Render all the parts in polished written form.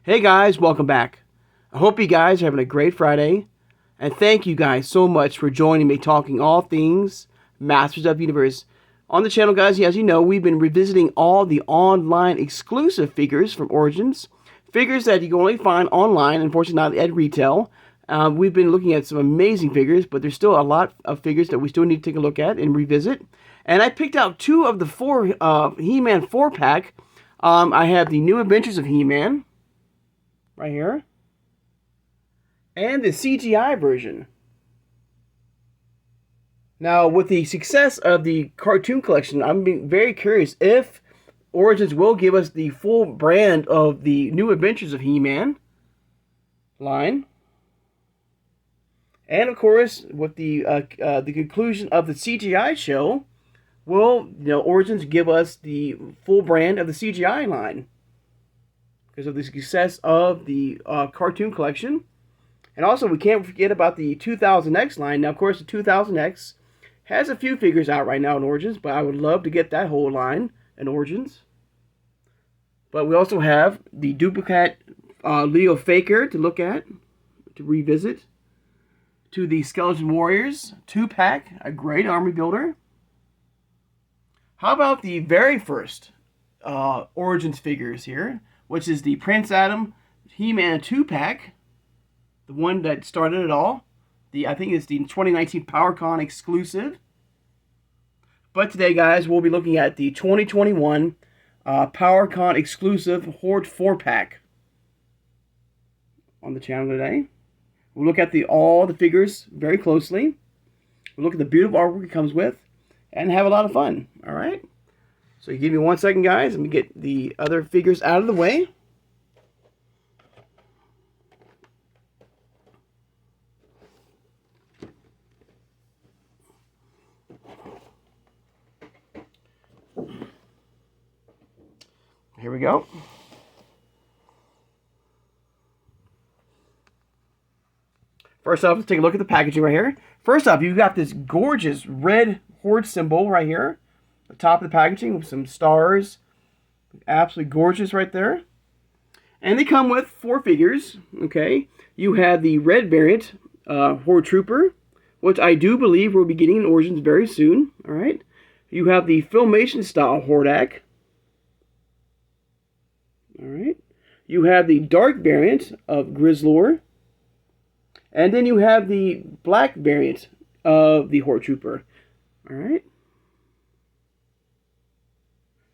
Hey guys, welcome back. I hope you guys are having a great Friday. And thank you guys so much for joining me talking all things Masters of the Universe. On the channel, guys, as you know, we've been revisiting all the online exclusive figures from Origins. Figures that you can only find online, unfortunately not at retail. We've been looking at some amazing figures, but there's still a lot of figures that we still need to take a look at and revisit. And I picked out two of the four He-Man 4-pack. I have the New Adventures of He-Man, right here, and the CGI version. Now, with the success of the cartoon collection, I'm being very curious if Origins will give us the full brand of the New Adventures of He-Man line. And of course, with the conclusion of the CGI show, will Origins give us the full brand of the CGI line because of the success of the cartoon collection. And also, we can't forget about the 2000X line. Now, of course, the 2000X has a few figures out right now in Origins, but I would love to get that whole line in Origins. But we also have the duplicate Leo Faker to look at, to revisit. To the Skeleton Warriors 2-pack, a great army builder. How about the very first Origins figures here, which is the Prince Adam He-Man 2-pack, the one that started it all. I think it's the 2019 PowerCon exclusive. But today, guys, we'll be looking at the 2021 PowerCon exclusive Horde 4-pack on the channel today. We'll look at all the figures very closely. We'll look at the beautiful artwork it comes with and have a lot of fun. All right? So you give me 1 second, guys. Let me get the other figures out of the way. Here we go. First off, let's take a look at the packaging right here. First off, you've got this gorgeous red Horde symbol right here. The top of the packaging with some stars. Absolutely gorgeous right there. And they come with 4 figures. Okay. You have the red variant Horde Trooper, which I do believe we'll be getting in Origins very soon. All right. You have the Filmation style Hordak. All right. You have the dark variant of Grizzlor. And then you have the black variant of the Horde Trooper. All right.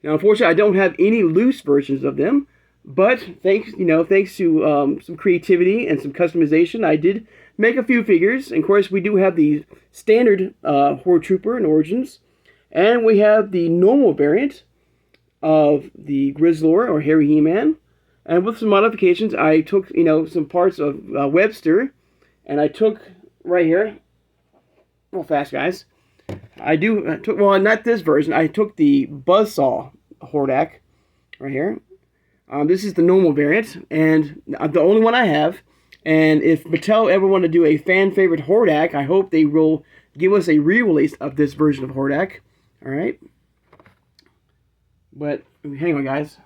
Now, unfortunately, I don't have any loose versions of them, but thanks to some creativity and some customization, I did make a few figures. And of course, we do have the standard Horde Trooper in Origins, and we have the normal variant of the Grizzlor or Hairy He-Man. And with some modifications, I took some parts of Webster, and I took right here. Real fast, guys. I took, well, not this version. I took the Buzzsaw Hordak right here. This is the normal variant, and the only one I have. And if Mattel ever want to do a fan favorite Hordak, I hope they will give us a re-release of this version of Hordak. All right. But hang on, guys.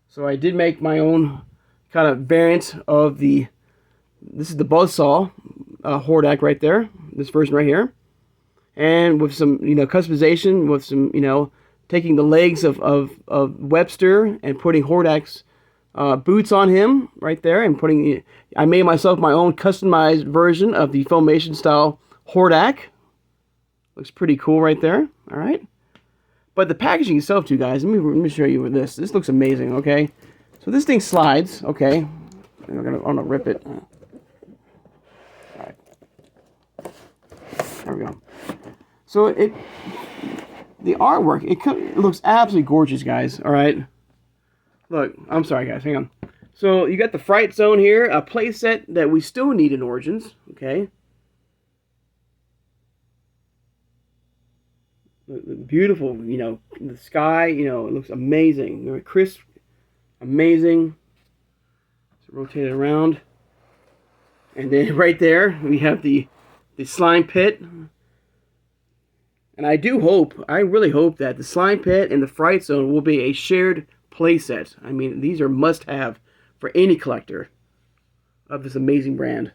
So I did make my own kind of variant of the. This is the Buzzsaw Hordak right there. This version right here. And with some, customization, with some, taking the legs of Webster and putting Hordak's boots on him right there, and I made myself my own customized version of the Filmation style Hordak. Looks pretty cool right there. All right. But the packaging itself, too, guys. Let me show you this. This looks amazing. Okay. So this thing slides. Okay. I'm gonna rip it. All right. There we go. So the artwork, it looks absolutely gorgeous, guys. All right. Look, I'm sorry, guys. Hang on. So you got the Fright Zone here, a playset that we still need in Origins. Okay. Beautiful, the sky, it looks amazing. Very crisp, amazing. Let's rotate it around. And then right there, we have the slime pit. And I really hope that the slime pit and the Fright Zone will be a shared playset. I mean, these are must-have for any collector of this amazing brand.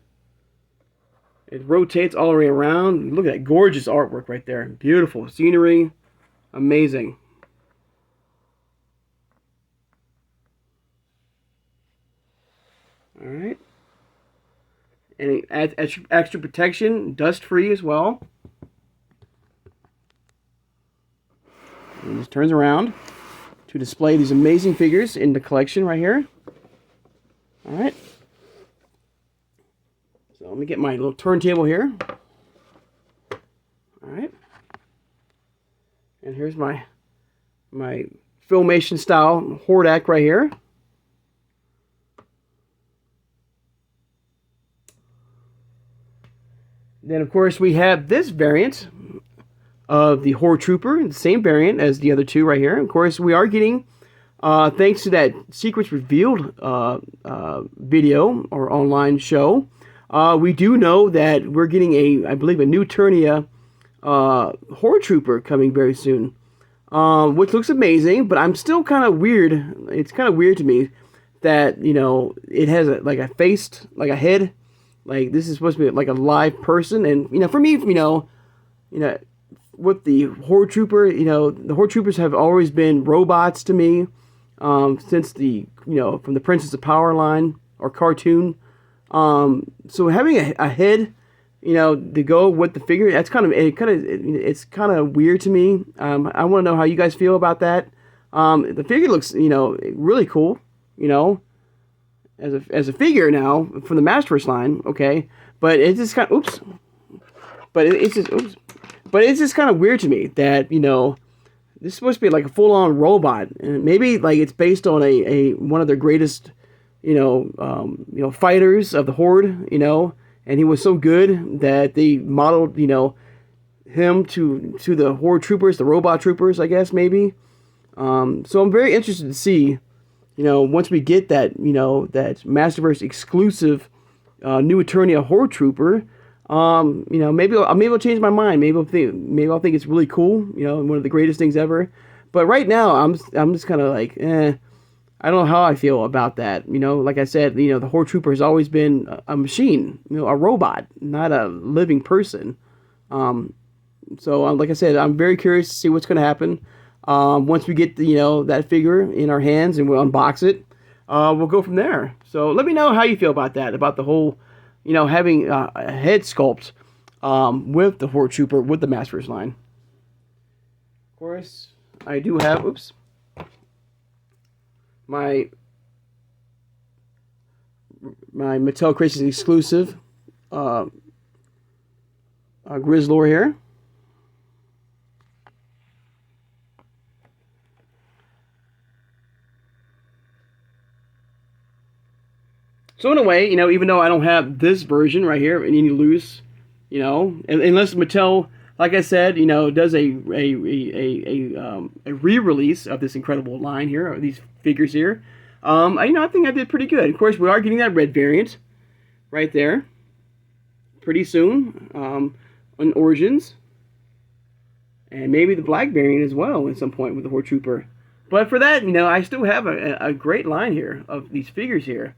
It rotates all the way around. Look at that gorgeous artwork right there. Beautiful scenery. Amazing. All right. And it adds extra protection, dust-free as well. And it just turns around to display these amazing figures in the collection right here. All right. So let me get my little turntable here. All right. And here's my Filmation style Horde right here. Then of course we have this variant of the Horde Trooper, the same variant as the other two right here. Of course, we are getting, thanks to that Secrets Revealed video or online show, we do know that we're getting I believe a new Turnia Horde Trooper coming very soon, which looks amazing. But I'm still kind of weird. It's kind of weird to me that, you know, it has like a face, like a head, like this is supposed to be like a live person. And you know, for me, you know. With the Horde Trooper, you know, the Horde Troopers have always been robots to me, since the, you know, from the Princess of Power line or cartoon. So having a head, you know, to go with the figure, that's it's kind of weird to me. I want to know how you guys feel about that. The figure looks, you know, really cool, you know, as a figure now from the Masterverse line, okay, but it's just kind of, But it's just kind of weird to me that, you know, this is supposed to be like a full-on robot, and maybe like it's based on a one of their greatest, you know, fighters of the Horde, you know, and he was so good that they modeled, you know, him to the Horde Troopers, the robot troopers, I guess maybe. So I'm very interested to see, you know, once we get that, you know, that Masterverse exclusive new Eternia Horde Trooper. You know, maybe I'll change my mind. Maybe I'll think it's really cool. You know, one of the greatest things ever. But right now, I'm just kind of like, I don't know how I feel about that. You know, like I said, you know, the Horde Trooper has always been a machine, you know, a robot, not a living person. So like I said, I'm very curious to see what's going to happen. Once we get you know, that figure in our hands and we'll unbox it, we'll go from there. So let me know how you feel about that, about the whole, you know, having a head sculpt with the Horde Trooper, with the Masterverse line. Of course, I do have, my Mattel Creations exclusive Grizzlor here. So in a way, you know, even though I don't have this version right here, any loose, you know, unless Mattel, like I said, you know, does a re-release of this incredible line here, or these figures here, you know, I think I did pretty good. Of course, we are getting that red variant right there pretty soon on Origins, and maybe the black variant as well at some point with the Horde Trooper. But for that, you know, I still have a great line here of these figures here.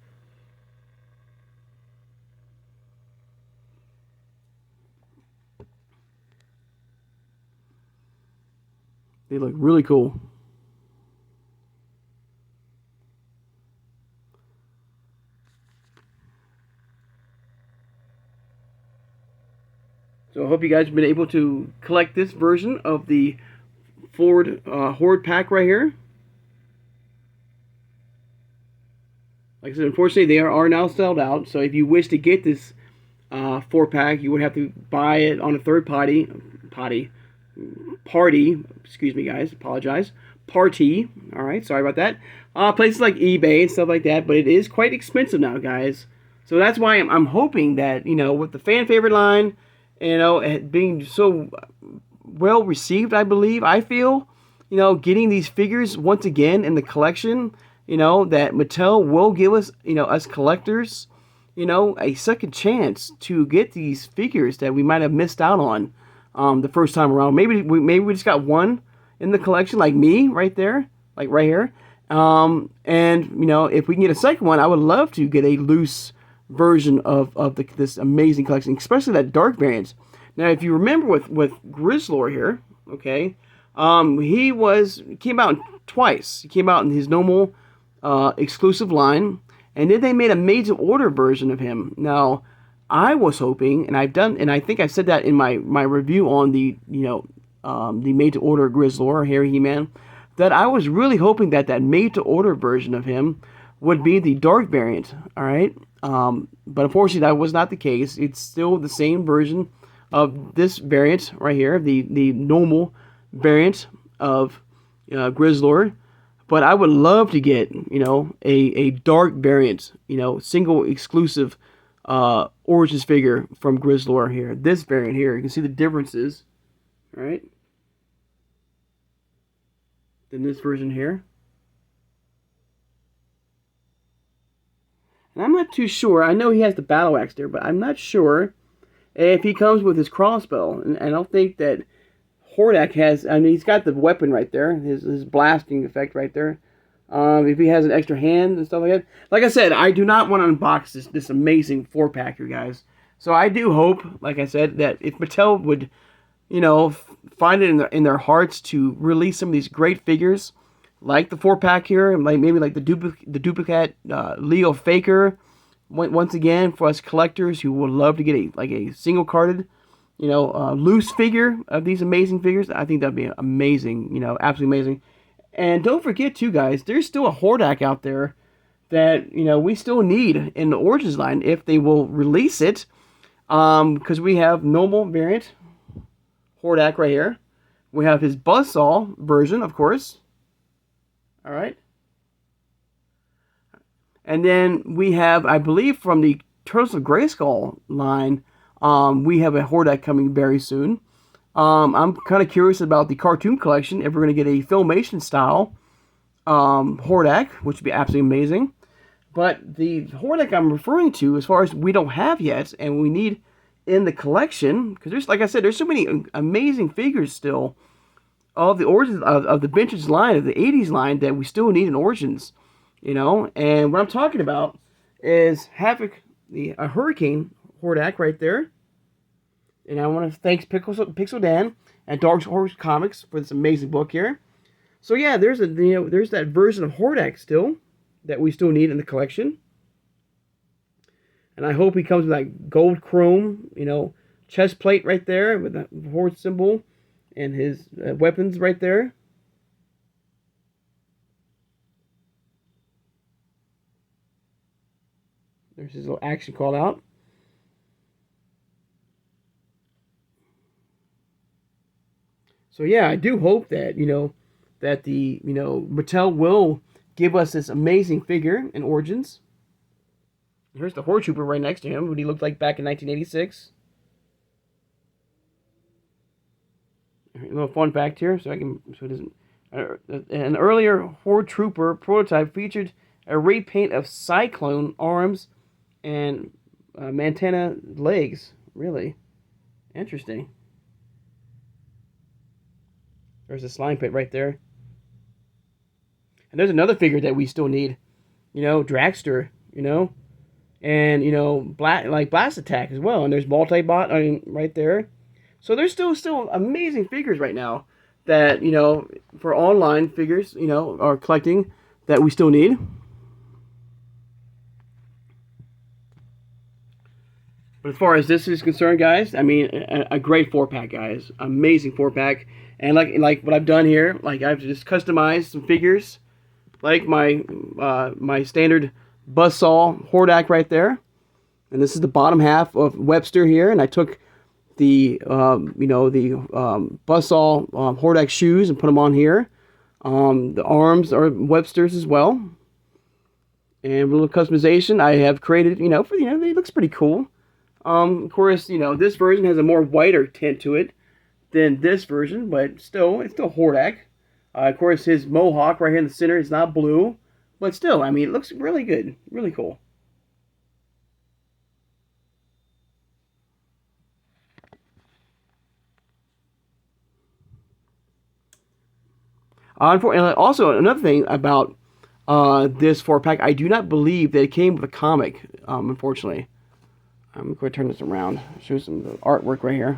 They look really cool. So I hope you guys have been able to collect this version of the Horde pack right here. Like I said, unfortunately, they are now sold out. So if you wish to get this 4-pack, you would have to buy it on a third party. Excuse me, guys. Apologize. Party. All right. Sorry about that. Places like eBay and stuff like that. But it is quite expensive now, guys. So that's why I'm hoping that, you know, with the fan favorite line, you know, being so well received, I feel, you know, getting these figures once again in the collection, you know, that Mattel will give us, you know, us collectors, you know, a second chance to get these figures that we might have missed out on the first time around. Maybe we just got one in the collection, like me right there, like right here, And if we can get a second one, I would love to get a loose version of this amazing collection, especially that dark variant. Now, if you remember with Grizzlor here, okay, he came out twice. He came out in his normal exclusive line, and then they made a made to order version of him. Now, I was hoping, and I think I said that in my review on the the made to order Grizzlor, Harry He-Man, that I was really hoping that made to order version of him would be the dark variant. All right, but unfortunately that was not the case. It's still the same version of this variant right here, the normal variant of Grizzlor. But I would love to get a dark variant, single exclusive Origins figure from Grizzlor here. This variant here, you can see the differences, right? Than this version here. And I'm not too sure. I know he has the battle axe there, but I'm not sure if he comes with his crossbow. And I don't think that Horde has. I mean, he's got the weapon right there, his blasting effect right there. If he has an extra hand and stuff like that. Like I said, I do not want to unbox this amazing 4-pack here, guys. So I do hope, like I said, that if Mattel would, find it in their hearts to release some of these great figures, like the 4-pack here, and maybe like the duplicate Leo Faker. Once again, for us collectors who would love to get a single carded, loose figure of these amazing figures, I think that'd be amazing. Absolutely amazing. And don't forget, too, guys, there's still a Horde out there that, we still need in the Origins line if they will release it. Because we have normal variant Horde right here. We have his Buzzsaw version, of course. All right. And then we have, I believe, from the Turtles of Grayskull line, we have a Horde coming very soon. I'm kind of curious about the cartoon collection, if we're going to get a Filmation style Horde, which would be absolutely amazing. But the Horde I'm referring to, as far as we don't have yet, and we need in the collection, because there's, like I said, there's so many amazing figures still of the Origins, of the vintage line, of the 80s line, that we still need in Origins. And what I'm talking about is Havoc, a Hurricane Horde right there. And I want to thank Pixel Dan and Dark Horse Comics for this amazing book here. So yeah, there's that version of Horde still that we still need in the collection. And I hope he comes with that gold chrome, chest plate right there with the Horde symbol and his weapons right there. There's his little action call out. So yeah, I do hope that, that the, Mattel will give us this amazing figure in Origins. Here's the Horde Trooper right next to him, what he looked like back in 1986. A little fun fact here, so it doesn't. An earlier Horde Trooper prototype featured a repaint of Cyclone arms and Mantana legs. Really interesting. There's a slime pit right there. And there's another figure that we still need. Dragster, and, Blast Attack as well. And there's Multibot right there. So there's still amazing figures right now that, for online figures, are collecting that we still need. But as far as this is concerned, guys, I mean, a great 4-pack, guys. Amazing 4-pack. And like what I've done here, I've just customized some figures, like my standard Buzzsaw Horde right there. And this is the bottom half of Webster here, and I took the Buzzsaw Horde shoes and put them on here. The arms are Webster's as well. And a little customization I have created, it looks pretty cool. Of course, this version has a more whiter tint to it than this version, but it's still Horde. Of course, his mohawk right here in the center is not blue, but still, I mean, it looks really good, really cool. Also, another thing about this 4-pack. I do not believe that it came with a comic, unfortunately. I'm going to turn this around. Show some artwork right here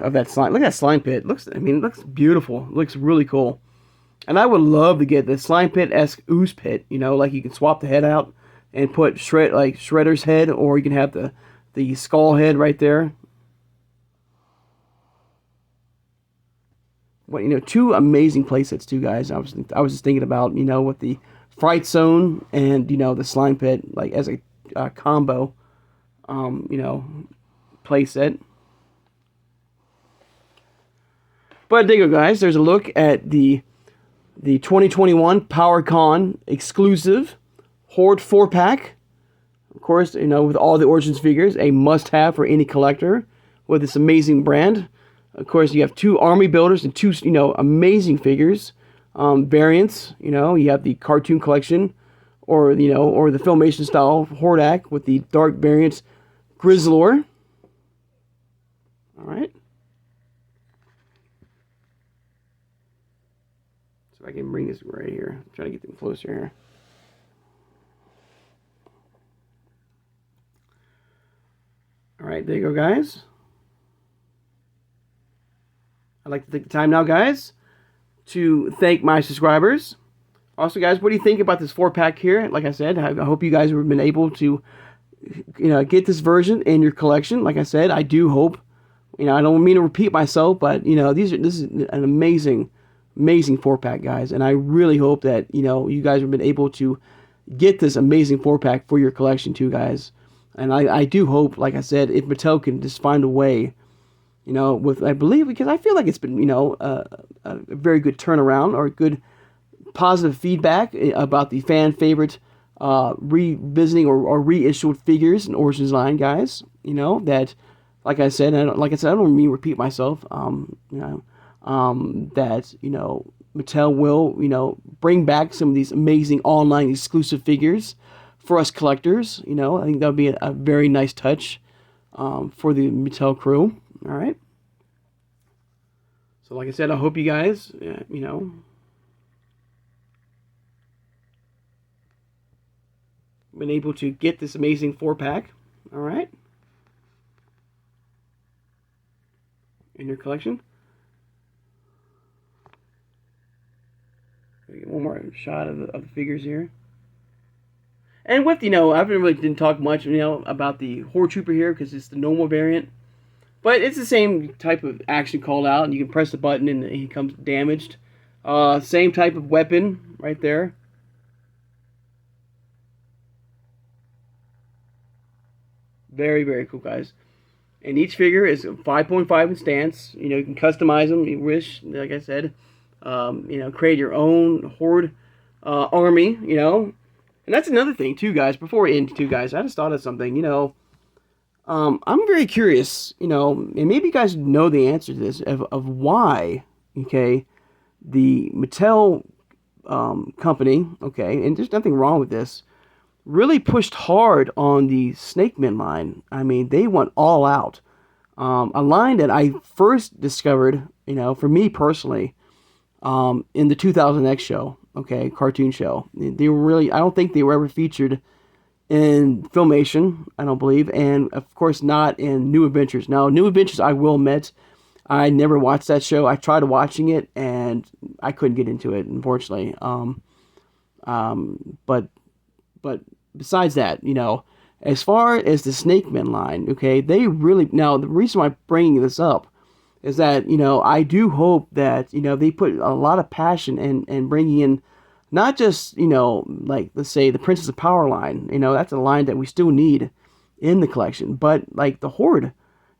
of that slime. Look at that slime pit. It looks beautiful. It looks really cool. And I would love to get the slime pit-esque ooze pit. You know, like you can swap the head out and put Shredder's head, or you can have the skull head right there. Well, you know, two amazing playsets too, guys. I was just thinking about, you know, with the Fright Zone and, you know, the slime pit, like as a combo, you know, playset. But there you go, guys. There's a look at the 2021 PowerCon exclusive Horde 4-pack. Of course, you know, with all the Origins figures, a must-have for any collector with this amazing brand. Of course, you have 2 army builders and 2, you know, amazing figures, variants. You know, you have the cartoon collection, or, you know, or the Filmation style Hordak with the dark variants Grizzlor. All right. So I can bring this right here. Try to get them closer here. All right, there you go, guys. I'd like to take the time now, guys, to thank my subscribers. Also, guys, what do you think about this 4-pack here? Like I said, I hope you guys have been able to, you know, get this version in your collection. Like I said, I do hope. You know, I don't mean to repeat myself, but, you know, this is an amazing 4-pack, guys. And I really hope that, you know, you guys have been able to get this amazing 4-pack for your collection too, guys. And I do hope, like I said, if Mattel can just find a way, you know, with, I believe, because I feel like it's been, you know, a very good turnaround, or good positive feedback about the fan favorite revisiting or reissued figures in Origins line, guys. You know, that, like I said, I don't mean to repeat myself, you know, that, you know, Mattel will, you know, bring back some of these amazing online exclusive figures for us collectors. You know, I think that would be a very nice touch for the Mattel crew. All right. So, like I said, I hope you guys, you know, been able to get this amazing 4-pack. All right. In your collection. Get one more shot of the figures here. And with, you know, I didn't talk much, you know, about the Horde Trooper here, because it's the normal variant. But it's the same type of action called out, and you can press the button and he comes damaged. Same type of weapon right there. Very, very cool, guys. And each figure is 5.5 in stance. You know, you can customize them. You wish, like I said, you know, create your own Horde army. You know, and that's another thing too, guys. Before we end, too, guys, I just thought of something. You know. I'm very curious, you know, and maybe you guys know the answer to this, of why, okay, the Mattel company, okay, and there's nothing wrong with this, really pushed hard on the Snake Men line. I mean, they went all out. A line that I first discovered, you know, for me personally, in the 2000X show, okay, cartoon show. They were really, I don't think they were ever featured in Filmation, I don't believe, and of course not in New Adventures. Now, New Adventures, I will admit, I never watched that show. I tried watching it, and I couldn't get into it, unfortunately. But besides that, you know, as far as the Snake Men line, okay, they really, now the reason why I'm bringing this up is that, you know, I do hope that, you know, they put a lot of passion in bringing in not just, you know, like, let's say the Princess of Power line, you know, that's a line that we still need in the collection, but like the Horde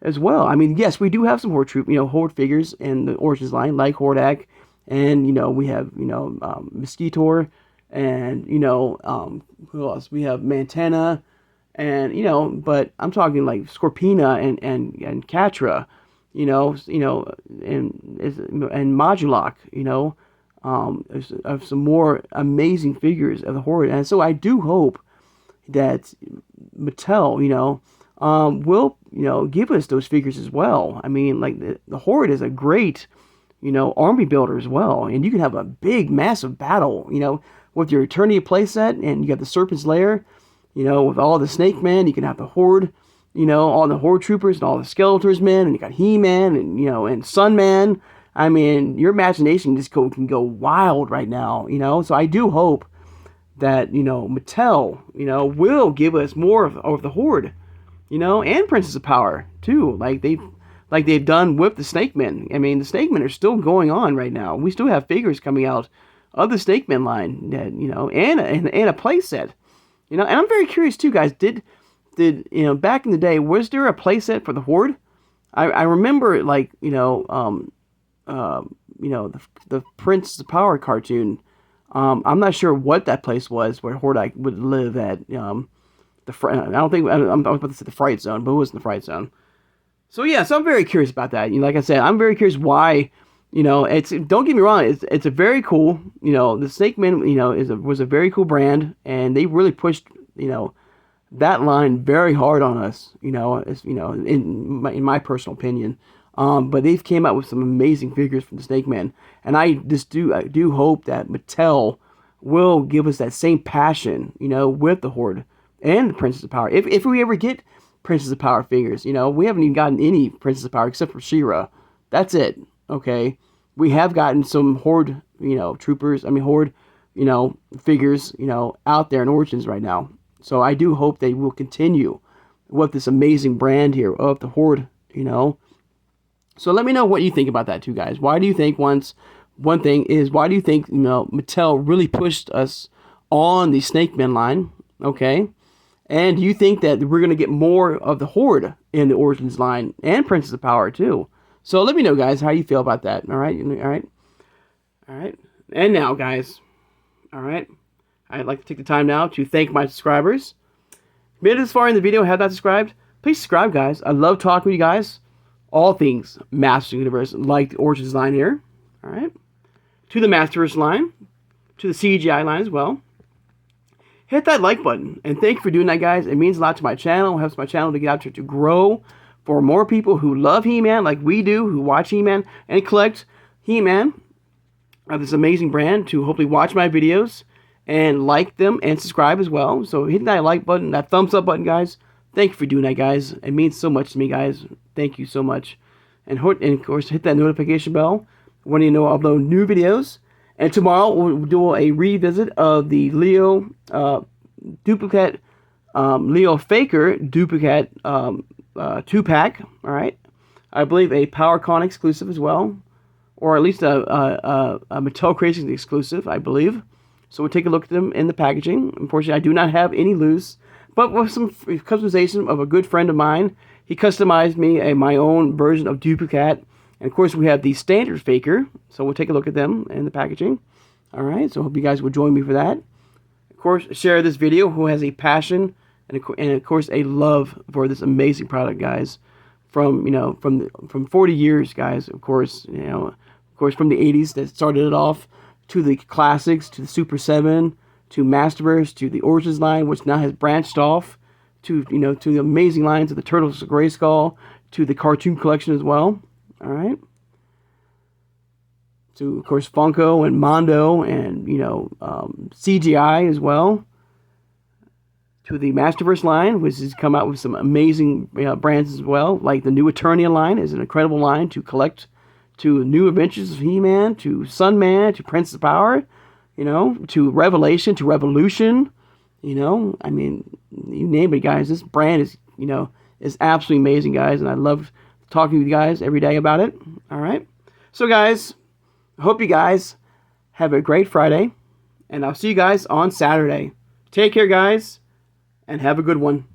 as well. I mean, yes, we do have some Horde troop, you know, Horde figures in the Origins line, like Hordak, and, you know, we have, you know, Mosquitor, and, you know, who else? We have Mantana, and, you know, but I'm talking like Scorpina and Catra, you know, and Modulok, you know, of some more amazing figures of the Horde. And so I do hope that Mattel, you know, will, you know, give us those figures as well. I mean, like, the Horde is a great, you know, army builder as well. And you can have a big, massive battle, you know. with your Eternity playset, and you got the Serpent's Lair, you know, with all the Snake Men. You can have the Horde, you know, all the Horde troopers and all the Skeletors men, and you got He-Man and, you know, and Sunman. I mean, your imagination just can go wild right now, you know. So I do hope that, you know, Mattel, you know, will give us more of the Horde, you know, and Princess of Power too, like they've done with the Snake Men. I mean, the Snake Men are still going on right now. We still have figures coming out of the Snake Men line, that, you know, and a playset, you know. And I'm very curious too, guys. Did you know, back in the day, was there a playset for the Horde? I remember, like, you know, the Princess of Power cartoon. I'm not sure what that place was where Horde would live at. I don't think I'm about to say the Fright Zone, but it wasn't the Fright Zone. So yeah, so I'm very curious about that. You know, like I said, I'm very curious why. You know, don't get me wrong, it's a very cool. You know, the Snake Men, you know, was a very cool brand, and they really pushed, you know, that line very hard on us. You know, in my personal opinion. But they've came out with some amazing figures from the Snake Men, and I do hope that Mattel will give us that same passion, you know, with the Horde and the Princess of Power. If we ever get Princess of Power figures, you know, we haven't even gotten any Princess of Power except for She-Ra. That's it. Okay, we have gotten some Horde, you know, Horde, you know, figures, you know, out there in Origins right now. So I do hope they will continue with this amazing brand here of the Horde, you know. So let me know what you think about that too, guys. Why do you think why do you think, you know, Mattel really pushed us on the Snake Men line? Okay. And do you think that we're going to get more of the Horde in the Origins line and Princess of Power too? So let me know, guys, how you feel about that. All right. All right. All right. And now, guys, all right, I'd like to take the time now to thank my subscribers. Made it this far in the video, have not subscribed, please subscribe, guys. I love talking with you guys. All things Master Universe, like the Origins line here. All right. To the Masterverse line. To the CGI line as well. Hit that like button. And thank you for doing that, guys. It means a lot to my channel. It helps my channel to get out there to grow for more people who love He-Man like we do, who watch He-Man and collect He-Man of this amazing brand, to hopefully watch my videos and like them and subscribe as well. So hit that like button, that thumbs up button, guys. Thank you for doing that, guys. It means so much to me, guys. Thank you so much. And of course, hit that notification bell when you know I upload new videos. And tomorrow, we'll do a revisit of the Leo duplicate, Leo Faker duplicate 2-pack. All right. I believe a PowerCon exclusive as well. Or at least a Mattel Creations exclusive, I believe. So we'll take a look at them in the packaging. Unfortunately, I do not have any loose. But with some customization of a good friend of mine, he customized me my own version of Duplicate. And of course, we have the standard Faker. So we'll take a look at them in the packaging. All right, so I hope you guys will join me for that. Of course, share this video who has a passion and of course a love for this amazing product, guys. From, you know, from 40 years, guys. Of course, you know, of course from the 80s that started it off, to the classics, to the Super 7. To Masterverse, to the Origins line, which now has branched off to, you know, to the amazing lines of the Turtles of Grayskull, to the cartoon collection as well. All right. To, of course, Funko and Mondo and, you know, CGI as well. To the Masterverse line, which has come out with some amazing brands as well, like the new Eternia line is an incredible line to collect. To New Adventures of He-Man, to Sunman, to Princess of Power. You know, to Revelation, to Revolution, you know, I mean, you name it, guys. This brand is, you know, is absolutely amazing, guys, and I love talking with you guys every day about it. All right. So, guys, I hope you guys have a great Friday, and I'll see you guys on Saturday. Take care, guys, and have a good one.